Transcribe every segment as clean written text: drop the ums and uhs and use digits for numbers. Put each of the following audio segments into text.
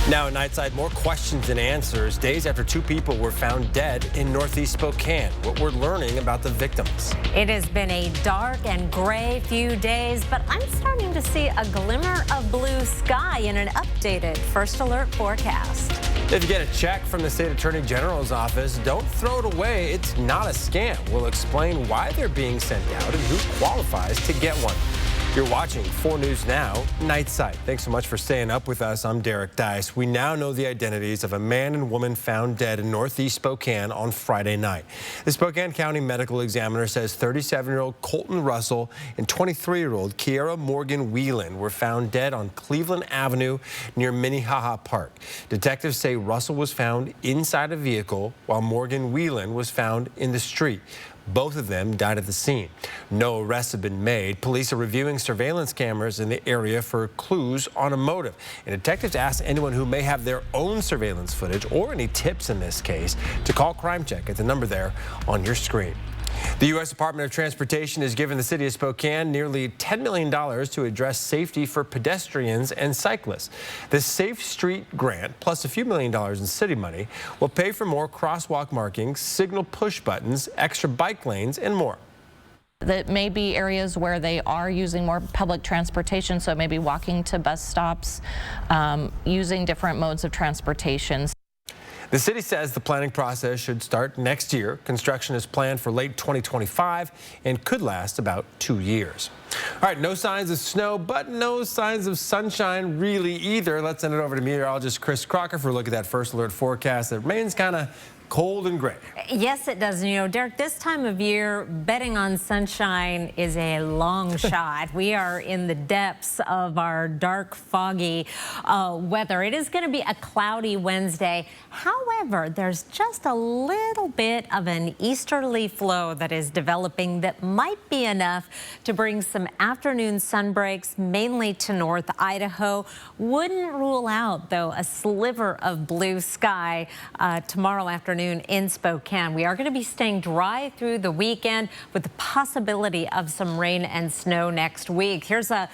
Now at Nightside, more questions and answers days after two people were found dead in northeast Spokane. What we're learning about the victims. It has been a dark and gray few days, but I'm starting to see a glimmer of blue sky in an updated First Alert forecast. If you get a check from the State Attorney General's office, don't throw it away. It's not a scam. We'll explain why they're being sent out and who qualifies to get one. You're watching 4 News Now, Nightside. Thanks so much for staying up with us. I'm Derek Dice. We now know the identities of a man and woman found dead in northeast Spokane on Friday night. The Spokane County Medical Examiner says 37-year-old Colton Russell and 23-year-old Kiera Morgan Whelan were found dead on Cleveland Avenue near Minnehaha Park. Detectives say Russell was found inside a vehicle while Morgan Whelan was found in the street. Both of them died at the scene. No arrests have been made. Police are reviewing surveillance cameras in the area for clues on a motive. And detectives ask anyone who may have their own surveillance footage or any tips in this case to call Crime Check at the number there on your screen. The U.S. Department of Transportation has given the city of Spokane nearly $10 million to address safety for pedestrians and cyclists. The Safe Street grant, plus a few $1 million in city money, will pay for more crosswalk markings, signal push buttons, extra bike lanes, and more. That may be areas where they are using more public transportation, so maybe walking to bus stops, using different modes of transportation. The city says the planning process should start next year. Construction is planned for late 2025 and could last about 2 years. All right, no signs of snow, but no signs of sunshine really either. Let's send it over to meteorologist Chris Crocker for a look at that First Alert forecast that remains kind of cold and gray. Yes, it does. You know, Derek, this time of year, betting on sunshine is a long shot. We are in the depths of our dark, foggy weather. It is going to be a cloudy Wednesday. However, there's just a little bit of an easterly flow that is developing that might be enough to bring some afternoon sun breaks, mainly to North Idaho. Wouldn't rule out, though, a sliver of blue sky tomorrow afternoon in Spokane. We are going to be staying dry through the weekend with the possibility of some rain and snow next week. Here's a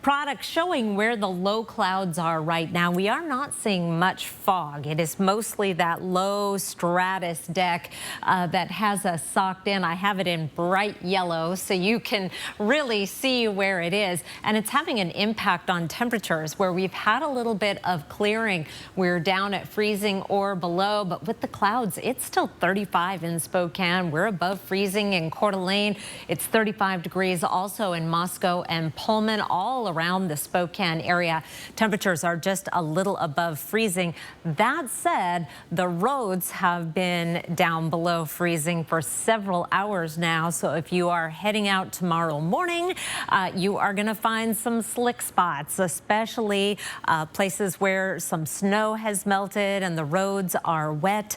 product showing where the low clouds are right now. We are not seeing much fog. It is mostly that low stratus deck that has us socked in. I have it in bright yellow so you can really see where it is. And it's having an impact on temperatures where we've had a little bit of clearing. We're down at freezing or below, but with the clouds, it's still 35 in Spokane. We're above freezing in Coeur d'Alene. It's 35 degrees also in Moscow and Pullman, all around the Spokane area. Temperatures are just a little above freezing. That said, the roads have been down below freezing for several hours now. So if you are heading out tomorrow morning, you are going to find some slick spots, especially places where some snow has melted and the roads are wet.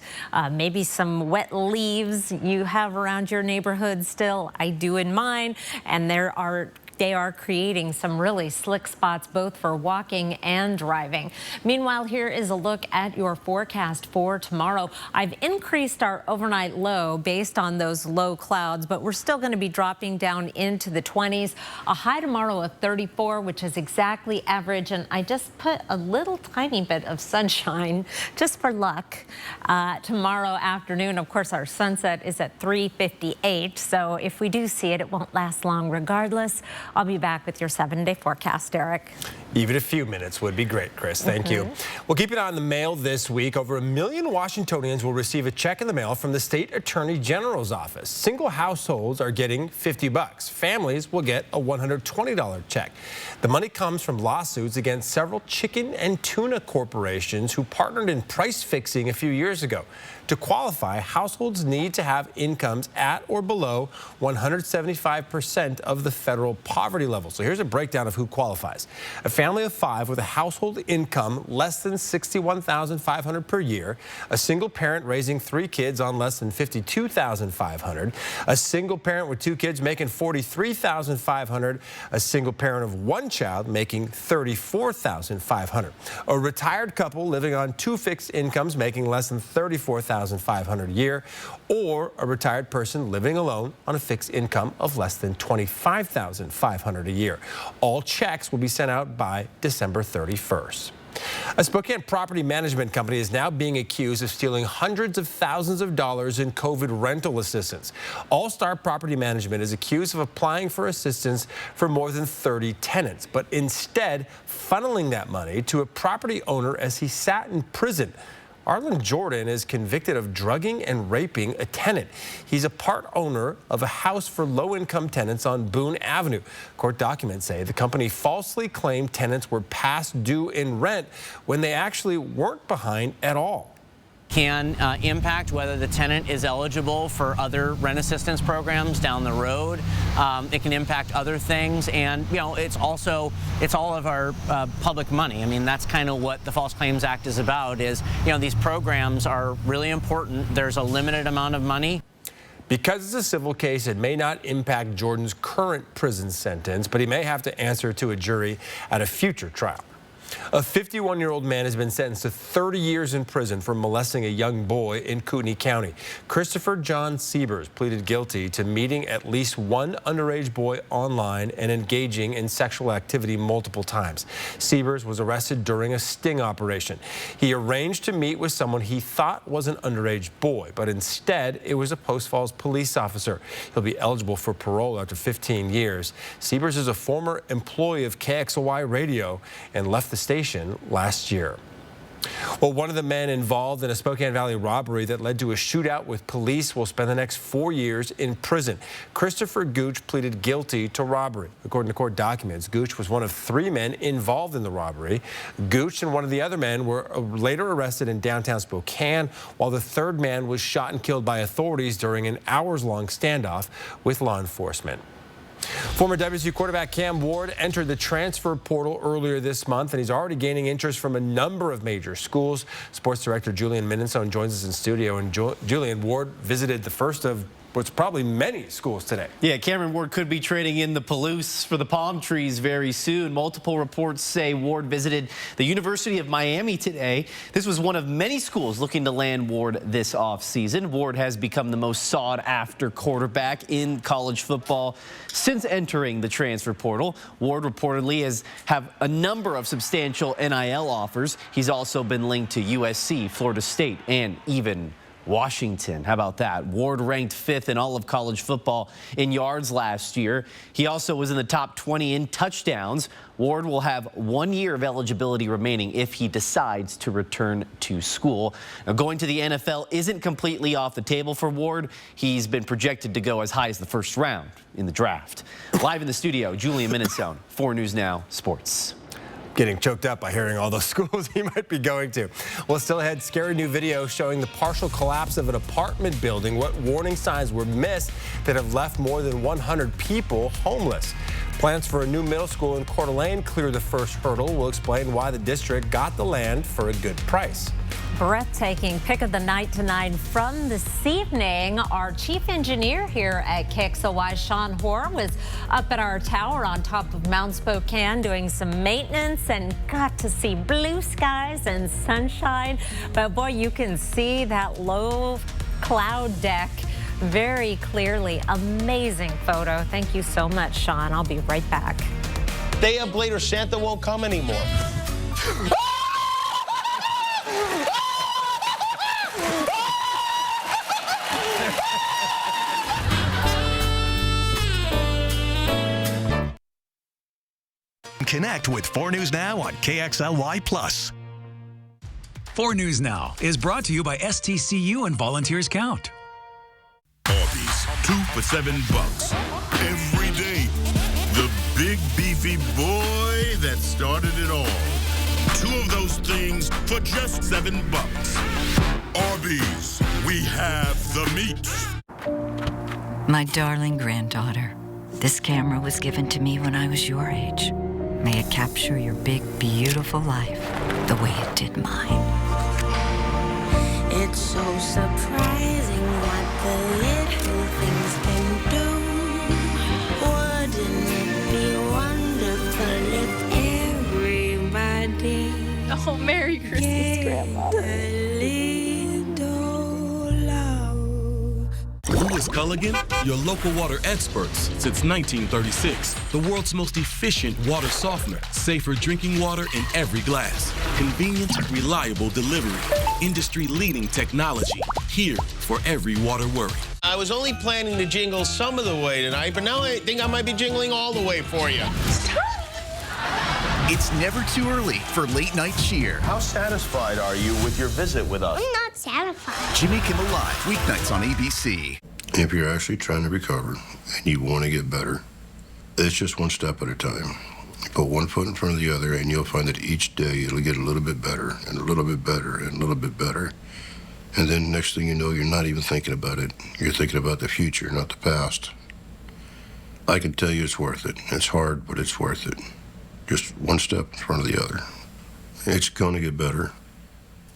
Maybe some wet leaves you have around your neighborhood still. I do in mine, and they are creating some really slick spots both for walking and driving. Meanwhile, here is a look at your forecast for tomorrow. I've increased our overnight low based on those low clouds, but we're still going to be dropping down into the 20s. A high tomorrow of 34, which is exactly average, and I just put a little tiny bit of sunshine just for luck. Tomorrow afternoon, of course, our sunset is at 3:58, so if we do see it, it won't last long regardless. I'll be back with your 7-day forecast, Eric. Even a few minutes would be great, Chris. Thank you. We'll keep it on the mail this week. Over 1 million Washingtonians will receive a check in the mail from the State Attorney General's office. Single households are getting $50. Families will get a $120 check. The money comes from lawsuits against several chicken and tuna corporations who partnered in price fixing a few years ago. To qualify, households need to have incomes at or below 175% of the federal poverty level. So here's a breakdown of who qualifies. A family of 5 with a household income less than $61,500 per year, a single parent raising 3 kids on less than $52,500, a single parent with 2 kids making $43,500, a single parent of 1 child making $34,500, a retired couple living on 2 fixed incomes making less than $34,500 a year, or a retired person living alone on a fixed income of less than $25,500 a year. All checks will be sent out by December 31st. A Spokane property management company is now being accused of stealing hundreds of thousands of dollars in COVID rental assistance. All-Star Property Management is accused of applying for assistance for more than 30 tenants, but instead funneling that money to a property owner as he sat in prison. Arlen Jordan is convicted of drugging and raping a tenant. He's a part owner of a house for low-income tenants on Boone Avenue. Court documents say the company falsely claimed tenants were past due in rent when they actually weren't behind at all. Can impact whether the tenant is eligible for other rent assistance programs down the road. It can impact other things, and it's all of our public money. I mean, that's kind of what the False Claims Act is about. Is these programs are really important. There's a limited amount of money. Because it's a civil case, it may not impact Jordan's current prison sentence, but he may have to answer to a jury at a future trial. A 51-year-old man has been sentenced to 30 years in prison for molesting a young boy in Kootenai County. Christopher John Siebers pleaded guilty to meeting at least one underage boy online and engaging in sexual activity multiple times. Siebers was arrested during a sting operation. He arranged to meet with someone he thought was an underage boy, but instead it was a Post Falls police officer. He'll be eligible for parole after 15 years. Siebers is a former employee of KXLY Radio and left the station last year. Well, one of the men involved in a Spokane Valley robbery that led to a shootout with police will spend the next 4 years in prison. Christopher Gooch pleaded guilty to robbery. According to court documents, Gooch was one of 3 men involved in the robbery. Gooch and one of the other men were later arrested in downtown Spokane, while the third man was shot and killed by authorities during an hours-long standoff with law enforcement. Former WSU quarterback Cam Ward entered the transfer portal earlier this month, and he's already gaining interest from a number of major schools. Sports director Julian Minnesone joins us in studio. And Julian, Ward visited the first of what's probably many schools today. Yeah, Cameron Ward could be trading in the Palouse for the palm trees very soon. Multiple reports say Ward visited the University of Miami today. This was one of many schools looking to land Ward this offseason. Ward has become the most sought-after quarterback in college football since entering the transfer portal. Ward reportedly have a number of substantial NIL offers. He's also been linked to USC, Florida State, and even Washington. How about that? Ward ranked 5th in all of college football in yards last year. He also was in the top 20 in touchdowns. Ward will have 1 year of eligibility remaining if he decides to return to school. Now, going to the NFL isn't completely off the table for Ward. He's been projected to go as high as the first round in the draft. Live in the studio, Julian Minnesone, 4 News Now Sports. Getting choked up by hearing all those schools he might be going to. Well, still ahead, scary new video showing the partial collapse of an apartment building. What warning signs were missed that have left more than 100 people homeless. Plans for a new middle school in Coeur d'Alene clear the first hurdle. We'll explain why the district got the land for a good price. Breathtaking pick of the night tonight from this evening. Our chief engineer here at KXLY, Sean Hoare, was up at our tower on top of Mount Spokane doing some maintenance and got to see blue skies and sunshine. But boy, you can see that low cloud deck very clearly. Amazing photo. Thank you so much, Sean. I'll be right back. Day up later, Santa won't come anymore. Connect with 4 News Now on KXLY+. 4 News Now is brought to you by STCU and Volunteers Count. Arby's, 2 for $7 every day. The big beefy boy that started it all. 2 of those things for just $7. Arby's, we have the meat. My darling granddaughter, this camera was given to me when I was your age. May it capture your big, beautiful life the way it did mine. It's so surprising what the little things can do. Wouldn't it be wonderful if everybody... Oh, Merry Christmas, Grandma. A little love. Lewis Chris Culligan, your local water experts since 1936. The world's most efficient water softener. Safer drinking water in every glass. Convenient, reliable delivery. Industry-leading technology. Here for every water worry. I was only planning to jingle some of the way tonight, but now I think I might be jingling all the way for you. It's never too early for late night cheer. How satisfied are you with your visit with us? I'm not satisfied. Jimmy Kimmel Live, weeknights on ABC. If you're actually trying to recover and you want to get better, it's just one step at a time. You put one foot in front of the other, and you'll find that each day it'll get a little bit better and a little bit better and a little bit better. And then next thing you know, you're not even thinking about it. You're thinking about the future, not the past. I can tell you it's worth it. It's hard, but it's worth it. Just one step in front of the other. It's going to get better.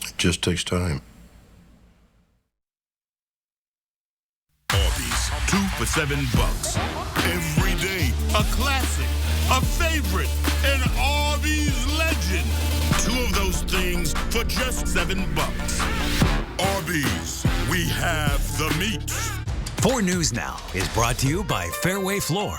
It just takes time. Arby's, 2 for $7. Every day, a classic, a favorite, an Arby's legend. 2 of those things for just $7. Arby's, we have the meat. 4 News Now is brought to you by Fairway Floor.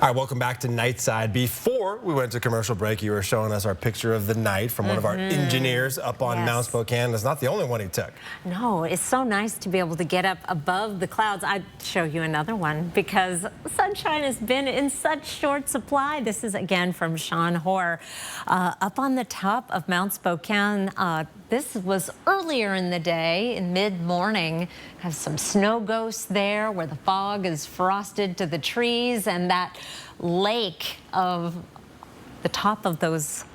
All right, welcome back to Nightside. Before we went to commercial break, you were showing us our picture of the night from one of our engineers up on Mount Spokane. It's not the only one he took. No, it's so nice to be able to get up above the clouds. I'd show you another one because sunshine has been in such short supply. This is again from Sean Hoare. Up on the top of Mount Spokane, this was earlier in the day, in mid-morning. Have some snow ghosts there where the fog is frosted to the trees, and that lake of the top of those,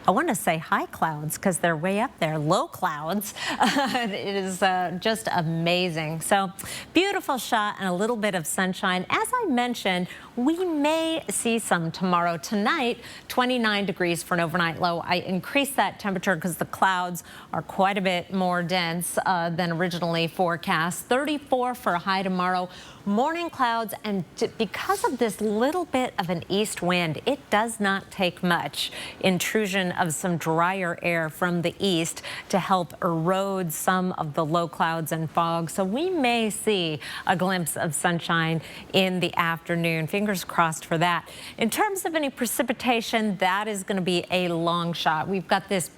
I want to say high clouds because they're way up there, low clouds. It is just amazing. So beautiful shot and a little bit of sunshine. As I mentioned, we may see some tomorrow. Tonight, 29 degrees for an overnight low. I increased that temperature because the clouds are quite a bit more dense than originally forecast. 34 for a high tomorrow. Morning clouds, and because of this little bit of an east wind, it does not take much intrusion of some drier air from the east to help erode some of the low clouds and fog. So we may see a glimpse of sunshine in the afternoon. Fingers crossed for that. In terms of any precipitation, that is going to be a long shot. We've got this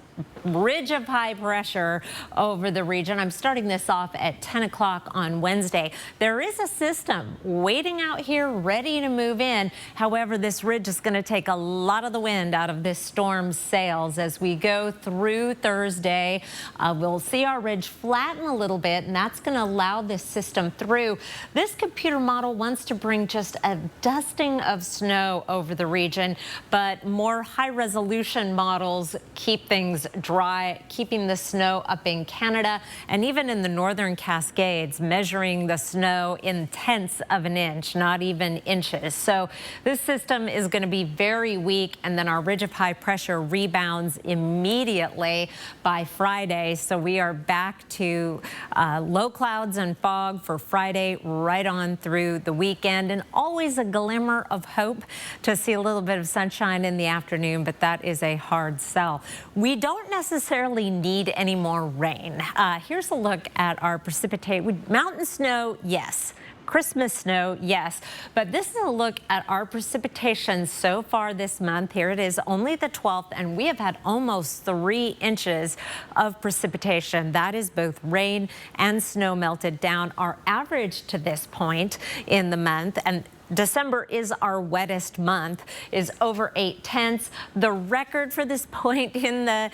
ridge of high pressure over the region. I'm starting this off at 10 o'clock on Wednesday. There is a system waiting out here ready to move in. However, this ridge is going to take a lot of the wind out of this storm's sails as we go through Thursday. We'll see our ridge flatten a little bit, and that's going to allow this system through. This computer model wants to bring just a dusting of snow over the region, but more high-resolution models keep things dry, keeping the snow up in Canada and even in the northern Cascades, measuring the snow in tenths of an inch, not even inches. So this system is going to be very weak, and then our ridge of high pressure rebounds immediately by Friday. So we are back to low clouds and fog for Friday right on through the weekend, and always a glimmer of hope to see a little bit of sunshine in the afternoon, but that is a hard sell. We don't necessarily need any more rain. Here's a look at our precipitation. Mountain snow, yes. Christmas snow, yes. But this is a look at our precipitation so far this month. Here it is, only the 12th, and we have had almost 3 inches of precipitation. That is both rain and snow melted down. Our average to this point in the month, and December is our wettest month, is over 8/10. The record for this point in the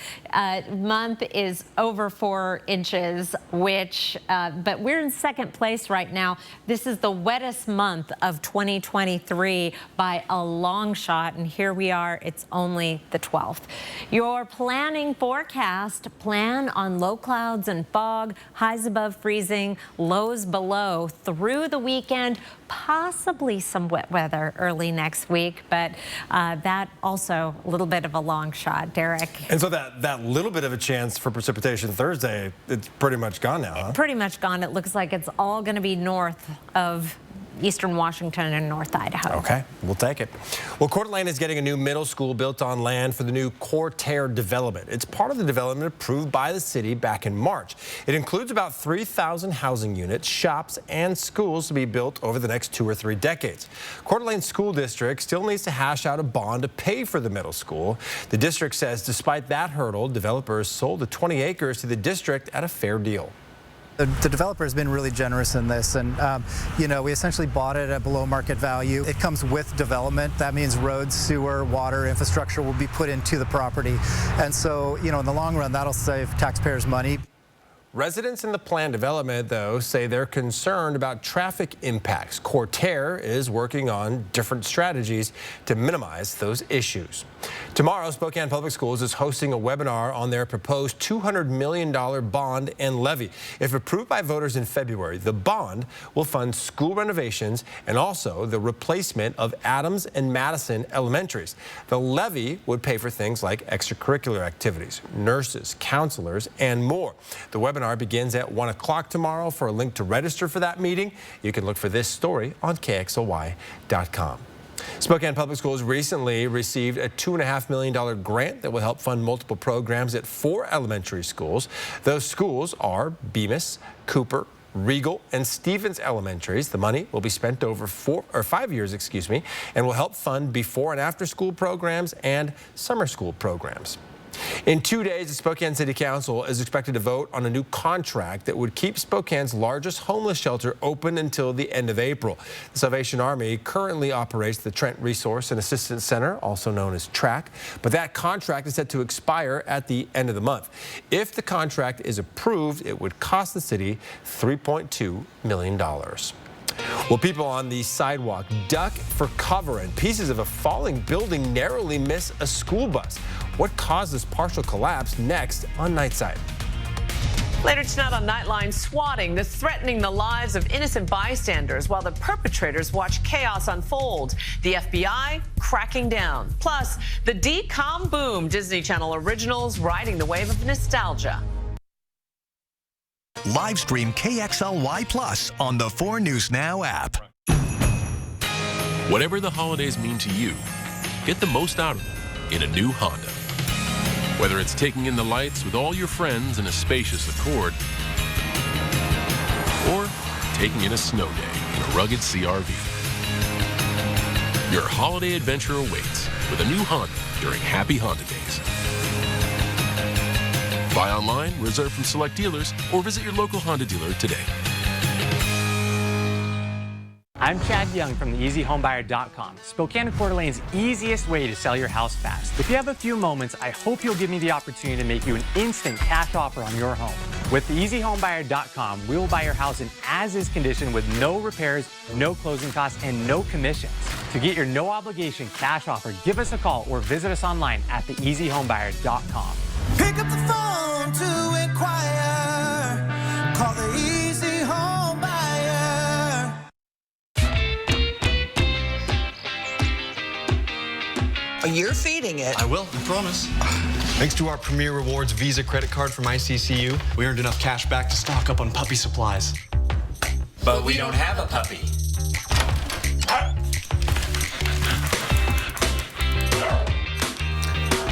month is over 4 inches, which, but we're in second place right now. This is the wettest month of 2023 by a long shot, and here we are, it's only the 12th. Your planning forecast, plan on low clouds and fog, highs above freezing, lows below through the weekend, possibly some wet weather early next week, but that also a little bit of a long shot, Derek. And so that little bit of a chance for precipitation Thursday, it's pretty much gone now, huh? Pretty much gone. It looks like it's all going to be north of eastern Washington and North Idaho. Okay, we'll take it. Well, Coeur d'Alene is getting a new middle school built on land for the new Cortair development. It's part of the development approved by the city back in March. It includes about 3,000 housing units, shops, and schools to be built over the next 2 or 3 decades. Coeur d'Alene School District still needs to hash out a bond to pay for the middle school. The district says despite that hurdle, developers sold the 20 acres to the district at a fair deal. The developer has been really generous in this, and we essentially bought it at below market value. It comes with development. That means roads, sewer, water, infrastructure will be put into the property. And so, in the long run, that'll save taxpayers money. Residents in the planned development, though, say they're concerned about traffic impacts. Cortair is working on different strategies to minimize those issues. Tomorrow, Spokane Public Schools is hosting a webinar on their proposed $200 million bond and levy. If approved by voters in February, the bond will fund school renovations and also the replacement of Adams and Madison elementaries. The levy would pay for things like extracurricular activities, nurses, counselors, and more. The webinar begins at 1 o'clock tomorrow. For a link to register for that meeting, you can look for this story on KXLY.com. Spokane Public Schools recently received a $2.5 million grant that will help fund multiple programs at 4 elementary schools. Those schools are Bemis, Cooper, Regal, and Stevens Elementaries. The money will be spent over 5 years, and will help fund before and after school programs and summer school programs. In 2 days, the Spokane City Council is expected to vote on a new contract that would keep Spokane's largest homeless shelter open until the end of April. The Salvation Army currently operates the Trent Resource and Assistance Center, also known as TRAC, but that contract is set to expire at the end of the month. If the contract is approved, it would cost the city $3.2 million. Well, people on the sidewalk duck for cover, and pieces of a falling building narrowly miss a school bus. What caused this partial collapse? Next on Nightside. Later tonight on Nightline, swatting that's threatening the lives of innocent bystanders while the perpetrators watch chaos unfold. The FBI cracking down. Plus, the DCOM boom, Disney Channel originals riding the wave of nostalgia. Live stream KXLY Plus on the 4 News Now app. Whatever the holidays mean to you, get the most out of them in a new Honda. Whether it's taking in the lights with all your friends in a spacious Accord, or taking in a snow day in a rugged CR-V. Your holiday adventure awaits with a new Honda during Happy Honda Days. Buy online, reserve from select dealers, or visit your local Honda dealer today. I'm Chad Young from the EasyHomebuyer.com, Spokane and Coeur d'Alene's easiest way to sell your house fast. If you have a few moments, I hope you'll give me the opportunity to make you an instant cash offer on your home. With the EasyHomebuyer.com, we will buy your house in as-is condition with no repairs, no closing costs, and no commissions. To get your no-obligation cash offer, give us a call or visit us online at theeasyhomebuyer.com. Pick up the phone to inquire. Call the Easy Home Buyer. You're feeding it. I will, I promise. Thanks to our Premier Rewards Visa credit card from ICCU, we earned enough cash back to stock up on puppy supplies. But we don't have a puppy.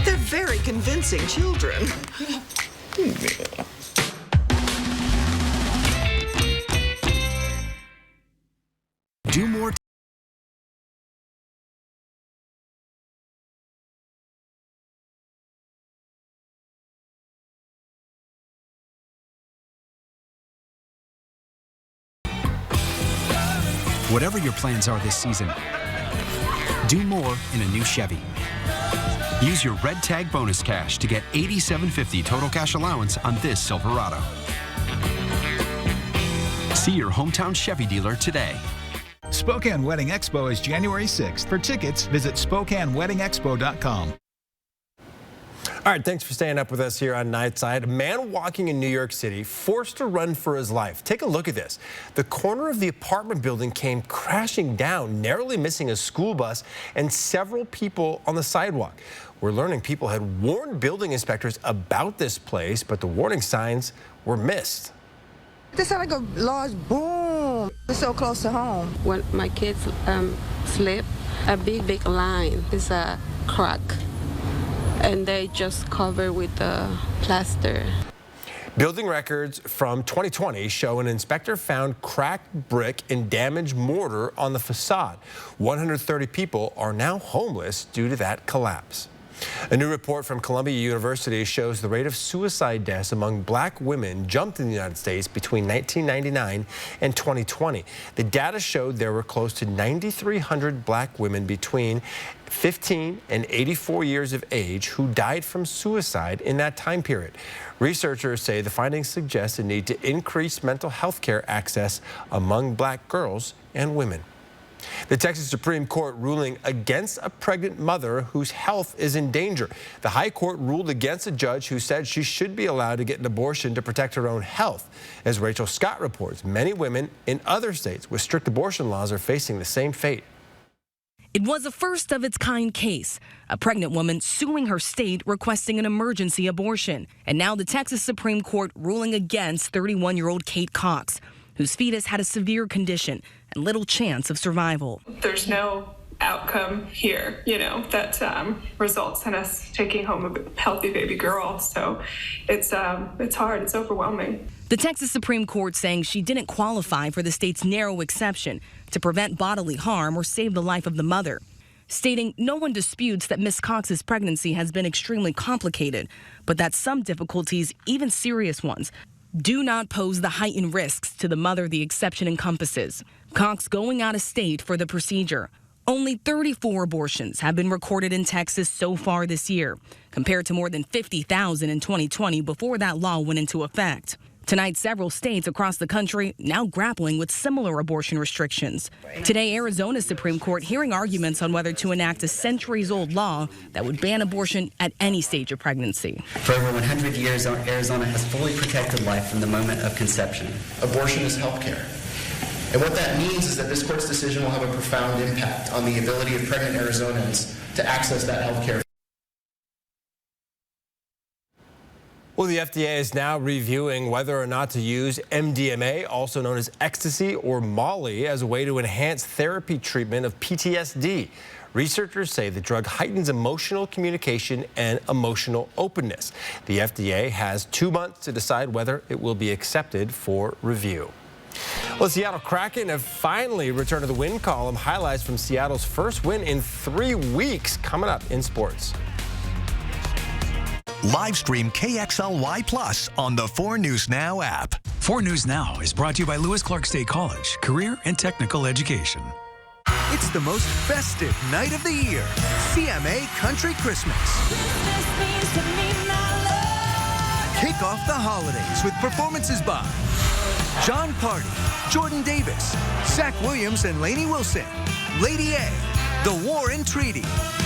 They're very convincing children. Do more. Whatever your plans are this season, do more in a new Chevy. Use your Red Tag bonus cash to get $87.50 total cash allowance on this Silverado. See your hometown Chevy dealer today. Spokane Wedding Expo is January 6th. For tickets, visit SpokaneWeddingExpo.com. All right, thanks for staying up with us here on Nightside. A man walking in New York City forced to run for his life. Take a look at this. The corner of the apartment building came crashing down, narrowly missing a school bus and several people on the sidewalk. We're learning people had warned building inspectors about this place, but the warning signs were missed. This sounded like a large boom. It's so close to home. When my kids sleep, a big line is a crack, and they just cover with plaster. Building records from 2020 show an inspector found cracked brick and damaged mortar on the facade. 130 people are now homeless due to that collapse. A new report from Columbia University shows the rate of suicide deaths among black women jumped in the United States between 1999 and 2020. The data showed there were close to 9,300 black women between 15 and 84 years of age who died from suicide in that time period. Researchers say the findings suggest a need to increase mental health care access among black girls and women. The Texas Supreme Court ruling against a pregnant mother whose health is in danger. The High Court ruled against a judge who said she should be allowed to get an abortion to protect her own health. As Rachel Scott reports, many women in other states with strict abortion laws are facing the same fate. It was a first-of-its-kind case, a pregnant woman suing her state requesting an emergency abortion. And now the Texas Supreme Court ruling against 31-year-old Kate Cox, whose fetus had a severe condition and little chance of survival. There's no outcome here, that results in us taking home a healthy baby girl. So it's hard, it's overwhelming. The Texas Supreme Court saying she didn't qualify for the state's narrow exception to prevent bodily harm or save the life of the mother, stating no one disputes that Miss Cox's pregnancy has been extremely complicated, but that some difficulties, even serious ones, do not pose the heightened risks to the mother the exception encompasses. Cox going out of state for the procedure. Only 34 abortions have been recorded in Texas so far this year, compared to more than 50,000 in 2020 before that law went into effect. Tonight, several states across the country now grappling with similar abortion restrictions. Today, Arizona's Supreme Court hearing arguments on whether to enact a centuries-old law that would ban abortion at any stage of pregnancy. For over 100 years, Arizona has fully protected life from the moment of conception. Abortion is health care. And what that means is that this court's decision will have a profound impact on the ability of pregnant Arizonans to access that health care. Well, the FDA is now reviewing whether or not to use MDMA, also known as ecstasy or Molly, as a way to enhance therapy treatment of PTSD. Researchers say the drug heightens emotional communication and emotional openness. The FDA has 2 months to decide whether it will be accepted for review. Well, Seattle Kraken have finally returned to the win column. Highlights from Seattle's first win in 3 weeks coming up in sports. Live stream KXLY Plus on the 4 News Now app. 4 News Now is brought to you by Lewis Clark State College, Career and Technical Education. It's the most festive night of the year, CMA Country Christmas. Kick off the holidays with performances by John Party, Jordan Davis, Zach Williams and Lainey Wilson, Lady A, The War and Treaty,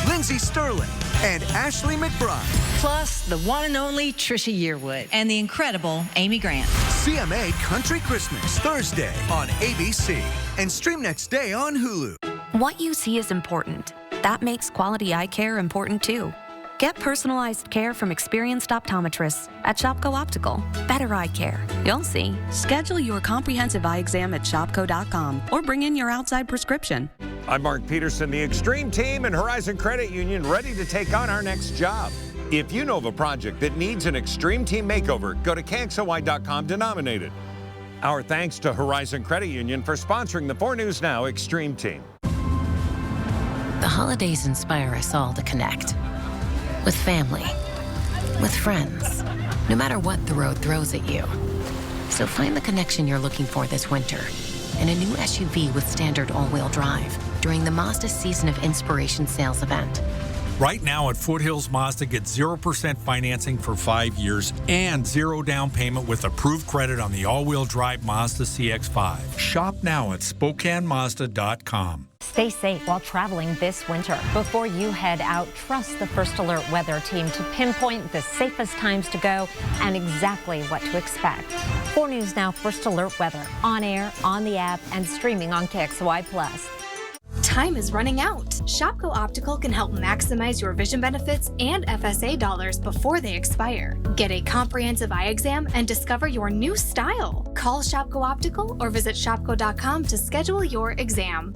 Lindsey Sterling, and Ashley McBride. Plus, the one and only Trisha Yearwood and the incredible Amy Grant. CMA Country Christmas, Thursday on ABC, and stream next day on Hulu. What you see is important. That makes quality eye care important too. Get personalized care from experienced optometrists at Shopko Optical. Better eye care. You'll see. Schedule your comprehensive eye exam at shopko.com or bring in your outside prescription. I'm Mark Peterson, the Extreme Team and Horizon Credit Union, ready to take on our next job. If you know of a project that needs an Extreme Team makeover, go to KXLY.com to nominate it. Our thanks to Horizon Credit Union for sponsoring the 4 News Now Extreme Team. The holidays inspire us all to connect. With family, with friends, no matter what the road throws at you. So find the connection you're looking for this winter in a new SUV with standard all-wheel drive during the Mazda Season of Inspiration sales event. Right now at Foothills Mazda, get 0% financing for 5 years and 0 down payment with approved credit on the all-wheel drive Mazda CX-5. Shop now at SpokaneMazda.com. Stay safe while traveling this winter. Before you head out, trust the First Alert weather team to pinpoint the safest times to go and exactly what to expect. 4 News Now First Alert weather on air, on the app, and streaming on KXLY+. time is running out. Shopko Optical can help maximize your vision benefits and FSA dollars before they expire. Get a comprehensive eye exam and discover your new style. Call Shopko Optical or visit shopko.com to schedule your exam.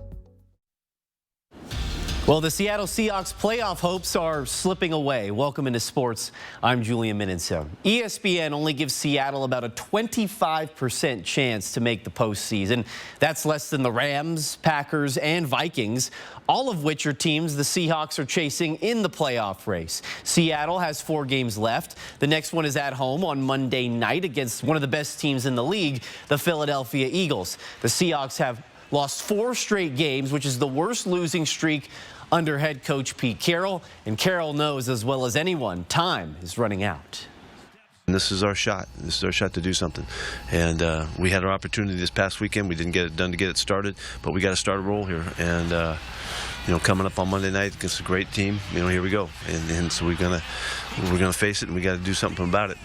Well, the Seattle Seahawks playoff hopes are slipping away. Welcome into sports. I'm Julian Minenso. ESPN only gives Seattle about a 25% chance to make the postseason. That's less than the Rams, Packers, and Vikings, all of which are teams the Seahawks are chasing in the playoff race. Seattle has 4 games left. The next one is at home on Monday night against one of the best teams in the league, the Philadelphia Eagles. The Seahawks have lost 4 straight games, which is the worst losing streak under head coach Pete Carroll, and Carroll knows as well as anyone, time is running out. And this is our shot. This is our shot to do something. And we had our opportunity this past weekend. We didn't get it done to get it started, but we got to start a roll here. And you know, coming up on Monday night against a great team, you know, here we go. And so we're gonna face it, and we got to do something about it.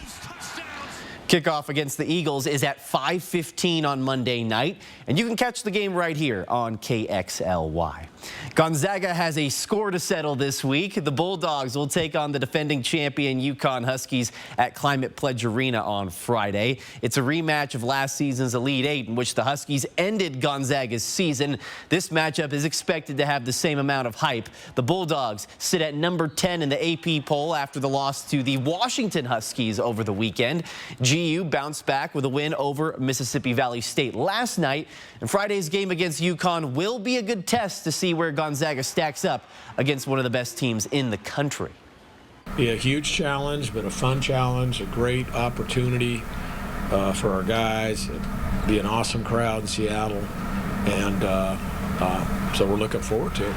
Kickoff against the Eagles is at 5:15 on Monday night, and you can catch the game right here on KXLY. Gonzaga has a score to settle this week. The Bulldogs will take on the defending champion UConn Huskies at Climate Pledge Arena on Friday. It's a rematch of last season's Elite Eight, in which the Huskies ended Gonzaga's season. This matchup is expected to have the same amount of hype. The Bulldogs sit at number 10 in the AP poll after the loss to the Washington Huskies over the weekend. GU bounced back with a win over Mississippi Valley State last night, and Friday's game against UConn will be a good test to see where Gonzaga stacks up against one of the best teams in the country. Be a huge challenge, but a fun challenge, a great opportunity for our guys. It'd be an awesome crowd in Seattle, and so we're looking forward to it.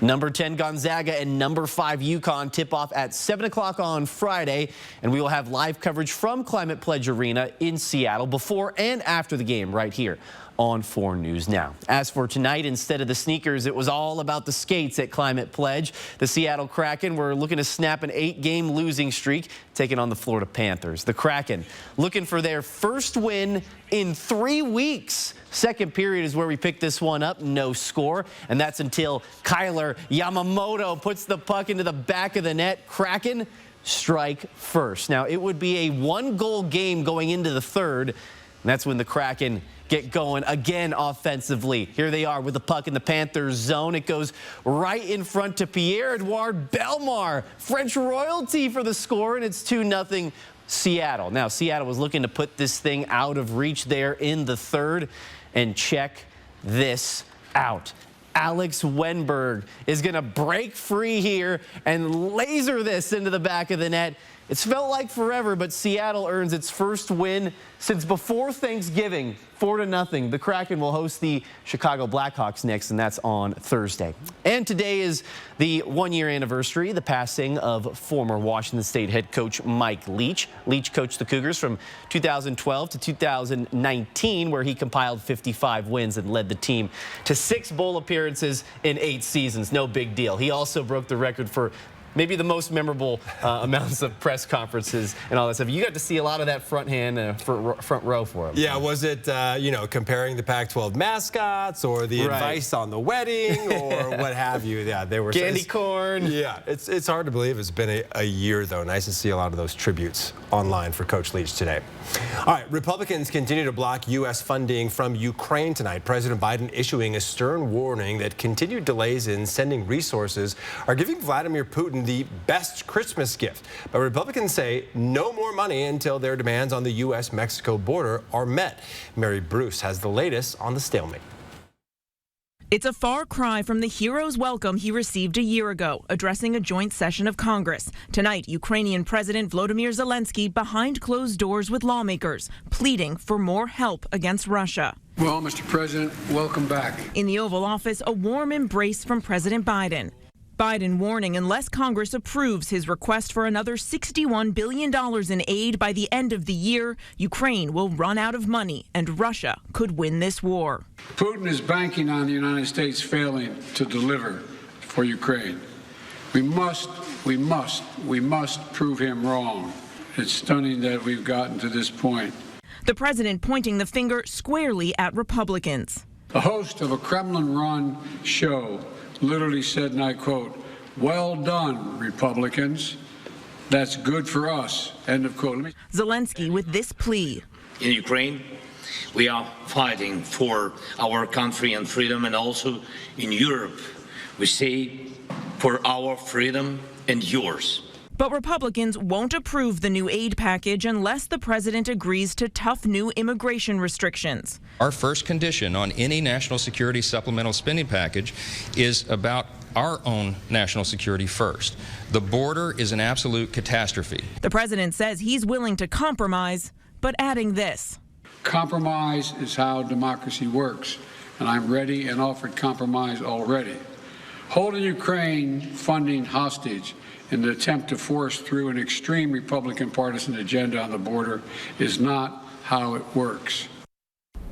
Number 10 Gonzaga and number 5 UConn tip off at 7 o'clock on Friday, and we will have live coverage from Climate Pledge Arena in Seattle before and after the game right here on 4 News Now. As for tonight, instead of the sneakers, it was all about the skates at Climate Pledge. The Seattle Kraken were looking to snap an 8-game losing streak, taking on the Florida Panthers. The Kraken looking for their first win in 3 weeks. Second period is where we picked this one up. No score. And that's until Kyler Yamamoto puts the puck into the back of the net. Kraken strike first. Now, it would be a 1-goal game going into the third. And that's when the Kraken get going again offensively. Here they are with the puck in the Panthers zone. It goes right in front to Pierre-Edouard Bellemare. French royalty for the score, and it's 2-0 Seattle. Now, Seattle was looking to put this thing out of reach there in the third. And check this out. Alex Wenberg is going to break free here and laser this into the back of the net. It's felt like forever, but Seattle earns its first win since before Thanksgiving, 4-0. The Kraken will host the Chicago Blackhawks next, and that's on Thursday. And today is the 1-year anniversary, the passing of former Washington State head coach Mike Leach. Leach coached the Cougars from 2012 to 2019, where he compiled 55 wins and led the team to 6 bowl appearances in 8 seasons. No big deal. He also broke the record for maybe the most memorable amounts of press conferences and all that stuff. You got to see a lot of that front row for him. Yeah, was it, you know, comparing the Pac-12 mascots or the advice on the wedding or what have you? Yeah, they were candy corn. Yeah, it's hard to believe it's been a year, though. Nice to see a lot of those tributes online for Coach Leach today. All right, Republicans continue to block U.S. funding from Ukraine tonight. President Biden issuing a stern warning that continued delays in sending resources are giving Vladimir Putin the best Christmas gift. But Republicans say no more money until their demands on the U.S.-Mexico border are met. Mary Bruce has the latest on the stalemate. It's a far cry from the hero's welcome he received a year ago, addressing a joint session of Congress. Tonight, Ukrainian President Volodymyr Zelensky behind closed doors with lawmakers, pleading for more help against Russia. Well, Mr. President, welcome back. In the Oval Office, a warm embrace from President Biden. Biden warning unless Congress approves his request for another $61 billion in aid by the end of the year, Ukraine will run out of money and Russia could win this war. Putin is banking on the United States failing to deliver for Ukraine. We must prove him wrong. It's stunning that we've gotten to this point. The president pointing the finger squarely at Republicans. The host of a Kremlin-run show literally said, and I quote, "Well done, Republicans. That's good for us." End of quote. Zelensky with this plea. In Ukraine, we are fighting for our country and freedom, and also in Europe, we say for our freedom and yours. But Republicans won't approve the new aid package unless the president agrees to tough new immigration restrictions. Our first condition on any national security supplemental spending package is about our own national security first. The border is an absolute catastrophe. The president says he's willing to compromise, but adding this. Compromise is how democracy works, and I'm ready and offered compromise already. Holding Ukraine funding hostage in an attempt to force through an extreme Republican partisan agenda on the border is not how it works.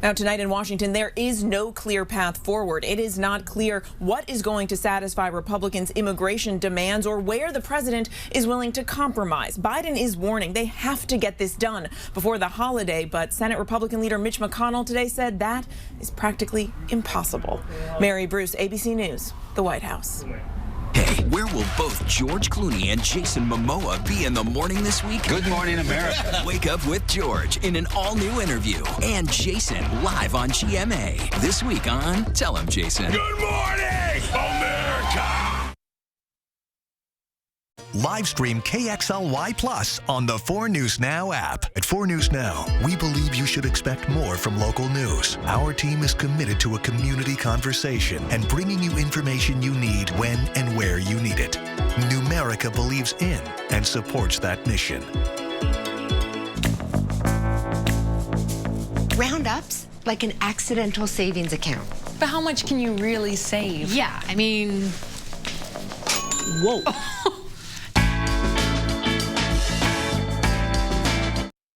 Now, tonight in Washington, there is no clear path forward. It is not clear what is going to satisfy Republicans' immigration demands or where the president is willing to compromise. Biden is warning they have to get this done before the holiday, but Senate Republican leader Mitch McConnell today said that is practically impossible. Mary Bruce, ABC News, the White House. Hey, where will both George Clooney and Jason Momoa be in the morning this week? Good Morning America. Wake up with George in an all-new interview. And Jason live on GMA. This week on Tell Him, Jason. Good morning, America. Live stream KXLY Plus on the 4 News Now app. At 4 News Now, we believe you should expect more from local news. Our team is committed to a community conversation and bringing you information you need when and where you need it. Numerica believes in and supports that mission. Roundup's like an accidental savings account. But how much can you really save? Yeah, I mean, whoa.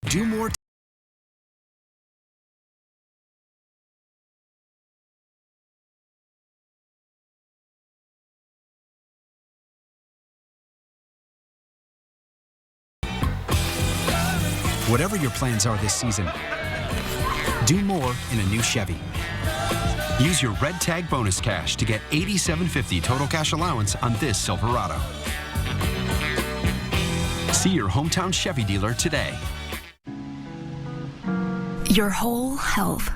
Do more. Whatever your plans are this season, do more in a new Chevy. Use your Red Tag bonus cash to get $87.50 total cash allowance on this Silverado. See your hometown Chevy dealer today. Your whole health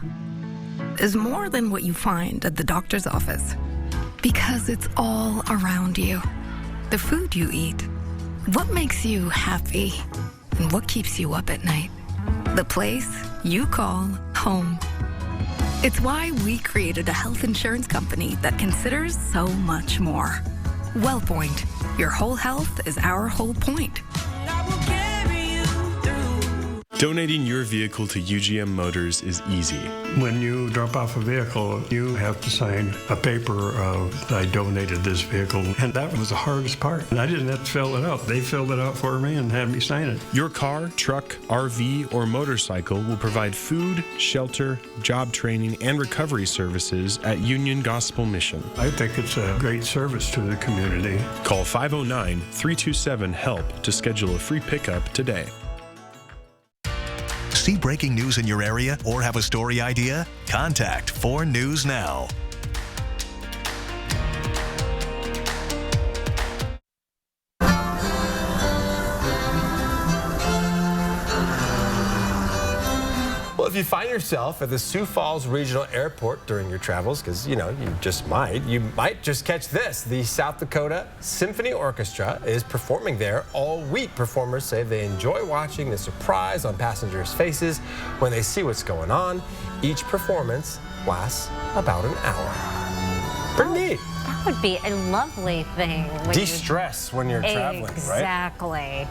is more than what you find at the doctor's office because it's all around you. The food you eat, what makes you happy, and what keeps you up at night. The place you call home. It's why we created a health insurance company that considers so much more. WellPoint, your whole health is our whole point. Donating your vehicle to UGM Motors is easy. When you drop off a vehicle, you have to sign a paper of, I donated this vehicle. And that was the hardest part. And I didn't have to fill it out. They filled it out for me and had me sign it. Your car, truck, RV, or motorcycle will provide food, shelter, job training, and recovery services at Union Gospel Mission. I think it's a great service to the community. Call 509-327-HELP to schedule a free pickup today. See breaking news in your area or have a story idea? Contact 4 News Now. Well, if you find yourself at the Sioux Falls Regional Airport during your travels, because, you might just catch this. The South Dakota Symphony Orchestra is performing there all week. Performers say they enjoy watching the surprise on passengers' faces when they see what's going on. Each performance lasts about an hour. Pretty neat. That would be a lovely thing. De-stress when you're traveling, right? Exactly.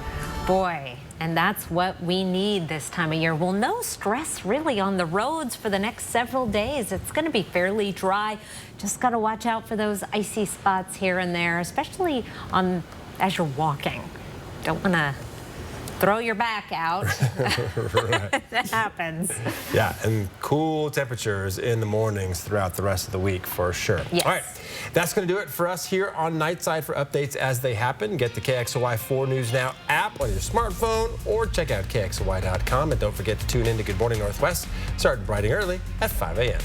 Boy. And that's what we need this time of year. Well, no stress really on the roads for the next several days. It's going to be fairly dry. Just got to watch out for those icy spots here and there, especially as you're walking. Don't want to throw your back out. That happens. Yeah, and cool temperatures in the mornings throughout the rest of the week for sure. Yes. All right, that's going to do it for us here on Nightside. For updates as they happen, get the KXLY 4 News Now app on your smartphone or check out KXLY.com. And don't forget to tune in to Good Morning Northwest, starting bright and early at 5 a.m.